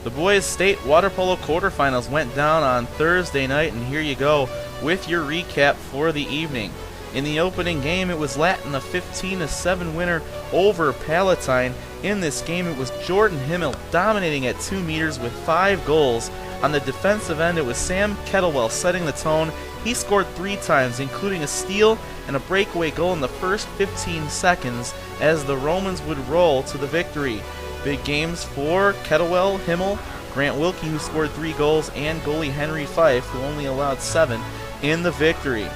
The boys' state water polo quarterfinals went down on Thursday night, and here you go with your recap for the evening. In the opening game, it was Latin, a 15-7 winner over Palatine. In this game, it was Jordan Himmel dominating at 2 meters with 5 goals. On the defensive end, it was Sam Kettlewell setting the tone. He scored 3 times, including a steal and a breakaway goal in the first 15 seconds as the Romans would roll to the victory. Big games for Kettlewell, Himmel, Grant Wilkie, who scored 3 goals, and goalie Henry Fife, who only allowed 7 in the victory.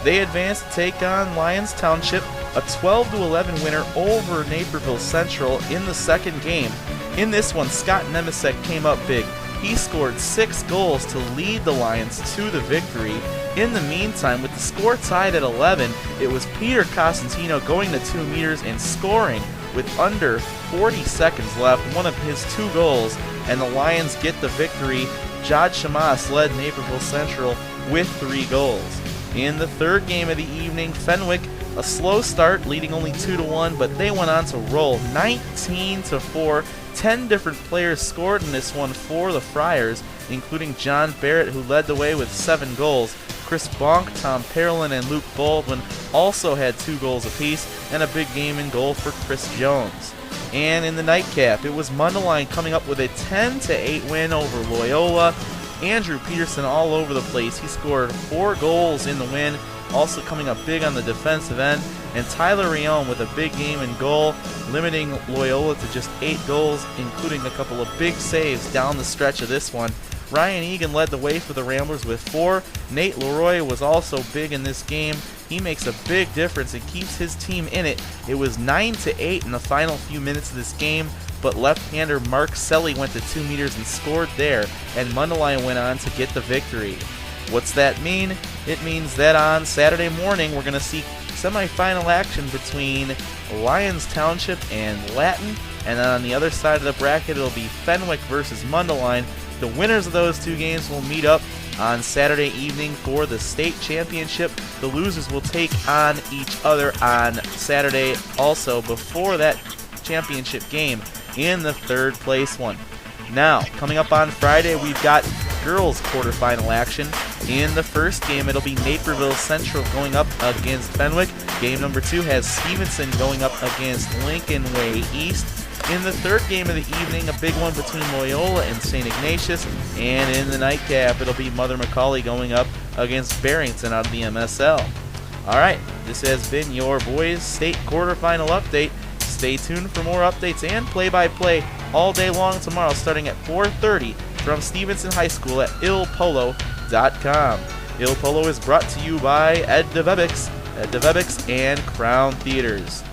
They advanced to take on Lyons Township, a 12-11 winner over Naperville Central in the second game. In this one, Scott Nemisek came up big. He scored 6 goals to lead the Lions to the victory. In the meantime, with the score tied at 11, it was Peter Costantino going to 2 meters and scoring with under 40 seconds left, one of his 2 goals, and the Lions get the victory. Jod Shamas led Naperville Central with 3 goals. In the third game of the evening, Fenwick, a slow start, leading only 2-1, but they went on to roll 19-4. 10 different players scored in this one for the Friars, including John Barrett, who led the way with 7 goals. Chris Bonk, Tom Parolin, and Luke Baldwin also had 2 goals apiece, and a big game in goal for Chris Jones. And in the nightcap, it was Mundelein coming up with a 10-8 win over Loyola. Andrew Peterson all over the place. He scored 4 goals in the win, also coming up big on the defensive end. And Tyler Rion with a big game in goal, limiting Loyola to just 8 goals, including a couple of big saves down the stretch of this one. Ryan Egan led the way for the Ramblers with 4. Nate Leroy was also big in this game. He makes a big difference and keeps his team in it. It was 9-8 in the final few minutes of this game, but left-hander Mark Selly went to 2 meters and scored there, and Mundelein went on to get the victory. What's that mean? It means that on Saturday morning we're going to see semifinal action between Lyons Township and Latin, and then on the other side of the bracket it'll be Fenwick versus Mundelein. The winners of those 2 games will meet up on Saturday evening for the state championship. The losers will take on each other on Saturday also before that championship game in the 3rd place one. Now, coming up on Friday, we've got girls quarterfinal action. In the first game, it'll be Naperville Central going up against Fenwick. Game number 2 has Stevenson going up against Lincoln Way East. In the third game of the evening, a big one between Loyola and St. Ignatius. And in the nightcap, it'll be Mother McCauley going up against Barrington out of the MSL. Alright, this has been your boys state quarterfinal update. Stay tuned for more updates and play-by-play all day long tomorrow starting at 4:30 from Stevenson High School at illpolo.com. Il Polo is brought to you by Ed DeVebix and Crown Theaters.